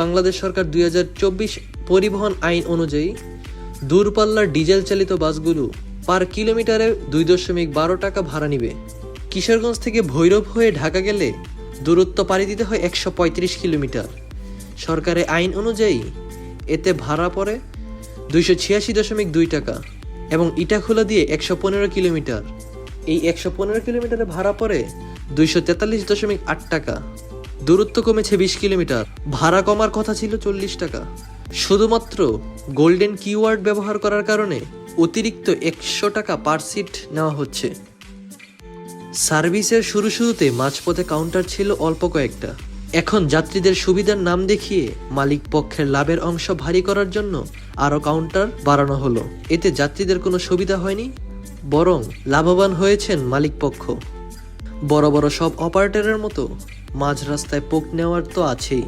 বাংলাদেশ সরকার 2024 পরিবহন আইন অনুযায়ী দূরপাল্লার ডিজেল চালিত বাসগুলো পার কিলোমিটারে 2.12 টাকা ভাড়া নিবে। কিশোরগঞ্জ থেকে ভৈরব হয়ে ঢাকা গেলে দূরত্ব পাড়ি দিতে হয় 135 কিলোমিটার। সরকারের আইন অনুযায়ী এতে ভাড়া পড়ে 286.2 টাকা এবং ইটাখোলা দিয়ে 115 কিলোমিটার। এই 115 কিলোমিটারে ভাড়া পড়ে 243.8 টাকা। দূরত্ব কমেছে 20 কিলোমিটার, ভাড়া কমার কথা ছিল 40 টাকা। শুধুমাত্র গোল্ডেন কিওয়ার্ড ব্যবহার করার কারণে অতিরিক্ত 100 টাকা পার সিট নেওয়া হচ্ছে। সার্ভিসের শুরুতে মাঝপথে কাউন্টার ছিল অল্প কয়েকটা। এখন যাত্রীদের সুবিধার নাম দেখিয়ে মালিক পক্ষের লাভের অংশ ভারী করার জন্য আরও কাউন্টার বাড়ানো হলো। এতে যাত্রীদের কোনো সুবিধা হয়নি, বরং লাভবান হয়েছেন মালিক পক্ষ। বড় বড় সব অপারেটরের মতো মাঝ রাস্তায় পোক নেওয়ার তো আছেই।